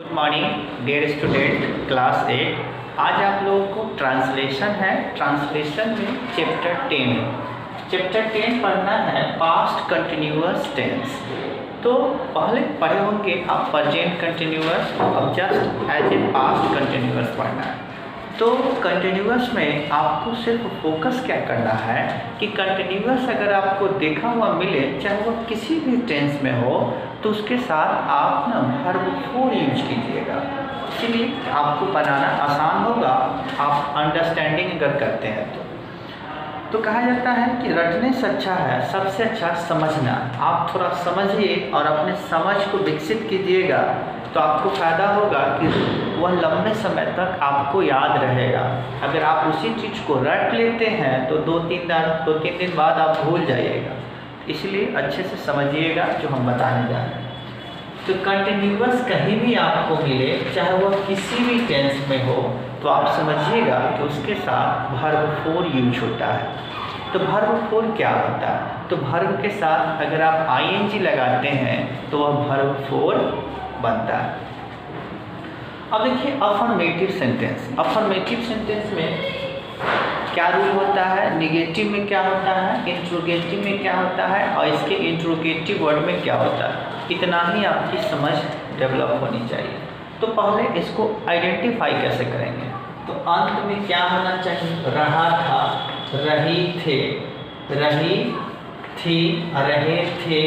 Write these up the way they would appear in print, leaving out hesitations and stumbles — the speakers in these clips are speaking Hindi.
Good morning dear student class 8। आज आप लोगों को ट्रांसलेशन है। ट्रांसलेशन में चैप्टर 10 पढ़ना है पास्ट कंटिन्यूअस टेंस। तो पहले पढ़े होंगे आप प्रेजेंट कंटिन्यूअस, अब just as a past continuous पढ़ना है। तो कंटिन्यूअस में आपको सिर्फ फोकस क्या करना है कि कंटिन्यूअस अगर आपको देखा हुआ मिले, चाहे वो किसी भी टेंस में हो, तो उसके साथ आप ना वर्ब फोर यूज कीजिएगा। इसीलिए आपको बनाना आसान होगा, आप अंडरस्टैंडिंग अगर करते हैं तो कहा जाता है कि रटने से अच्छा है सबसे अच्छा समझना। आप थोड़ा समझिए और अपने समझ को विकसित कीजिएगा, तो आपको फ़ायदा होगा कि वह लंबे समय तक आपको याद रहेगा। अगर आप उसी चीज़ को रट लेते हैं तो दो तीन दिन बाद आप भूल जाइएगा। इसलिए अच्छे से समझिएगा जो हम बताने जा रहे हैं। तो कंटिन्यूअस कहीं भी आपको मिले, चाहे वह किसी भी टेंस में हो, तो आप समझिएगा कि उसके साथ वर्ब फोर यूज होता है। तो वर्ब फोर क्या होता है? तो वर्ब के साथ अगर आप ing लगाते हैं तो वह वर्ब फोर बनता है। अब देखिए अफर्मेटिव सेंटेंस। अफर्मेटिव सेंटेंस में क्या रूल होता है, निगेटिव में क्या होता है, इंट्रोगेटिव में क्या होता है और इसके इंट्रोगेटिव वर्ड में क्या होता है। इतना ही आपकी समझ डेवलप होनी चाहिए। तो पहले इसको आइडेंटिफाई कैसे करेंगे? तो अंत में क्या होना चाहिए? रहा था, रही थे, रही थी, रहे थे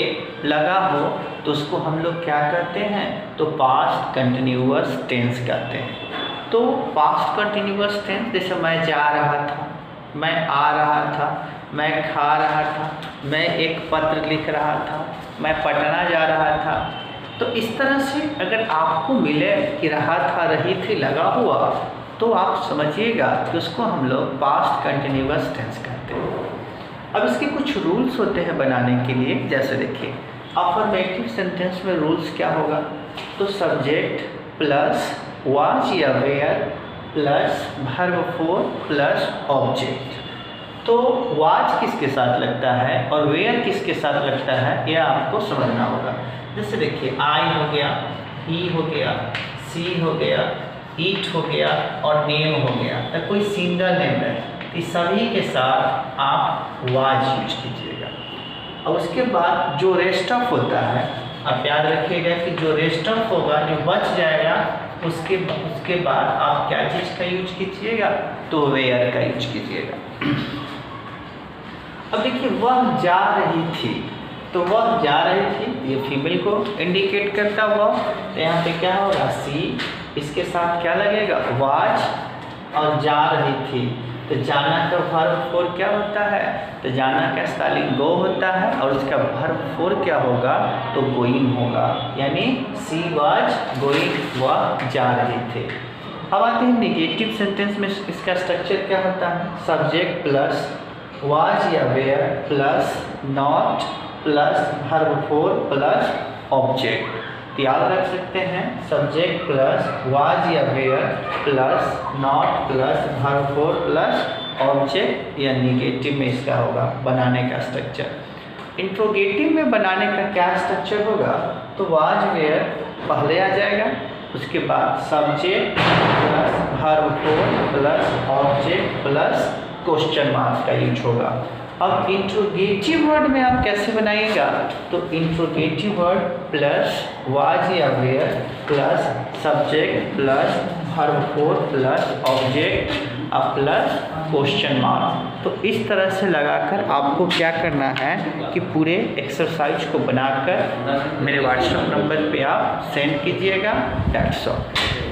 लगा हो तो उसको हम लोग क्या कहते हैं? तो पास्ट कंटिन्यूअस टेंस कहते हैं। तो पास्ट कंटिन्यूअस टेंस जैसे मैं जा रहा था, मैं आ रहा था, मैं खा रहा था, मैं एक पत्र लिख रहा था, मैं पटना जा रहा था। तो इस तरह से अगर आपको मिले कि रहा था, रही थी लगा हुआ, तो आप समझिएगा कि उसको हम लोग पास्ट कंटिन्यूअस टेंस कहते हैं। अब इसके कुछ रूल्स होते हैं बनाने के लिए। जैसे देखिए अफर्मेटिव सेंटेंस में रूल्स क्या होगा? तो सब्जेक्ट प्लस वाज या were plus verb four plus object. तो वाज किसके साथ लगता है और वेयर किसके साथ लगता है, यह आपको समझना होगा। जैसे देखिए आई हो गया, ही हो गया, सी हो गया, ईट हो गया और नेम हो गया। तो कोई सिंगल नेम है, इस सभी के साथ आप वाज यूज कीजिएगा। और उसके बाद जो रेस्ट ऑफ होता है, आप याद रखिएगा कि जो रेस्ट ऑफ होगा, जो बच जाएगा, उसके बाद आप क्या चीज़ का यूज कीजिएगा? तो वेयर का यूज कीजिएगा। अब देखिए वह जा रही थी, तो वह जा रही थी ये फीमेल को इंडिकेट करता हुआ, तो यहाँ पे क्या होगा? सी, इसके साथ क्या लगेगा? वाज, और जा रही थी। तो जाना का वर्ब फोर क्या होता है? तो जाना का स्पेलिंग गो होता है और उसका वर्ब फोर क्या होगा? तो गोइंग होगा। यानी सी वाज गोइंग, वह जा रहे थे। अब आते हैं निगेटिव सेंटेंस में। इसका स्ट्रक्चर क्या होता है? सब्जेक्ट प्लस वाज या were plus not plus verb four plus object. याद रख सकते हैं सब्जेक्ट प्लस वाज या were plus not plus verb four plus object, या निगेटिव में इसका होगा बनाने का स्ट्रक्चर। इंट्रोगेटिव में बनाने का क्या स्ट्रक्चर होगा? तो वाज वेयर पहले आ जाएगा, उसके बाद subject plus verb four plus object plus question mark का यूज होगा। अब इंट्रोगेटिव वर्ड में आप कैसे बनाइएगा? तो इंट्रोगेटिव वर्ड प्लस वाज या were plus subject plus verb four plus object plus question mark. तो इस तरह से लगाकर आपको क्या करना है कि पूरे एक्सरसाइज को बनाकर मेरे व्हाट्सएप नंबर पे आप सेंड कीजिएगा। That's all.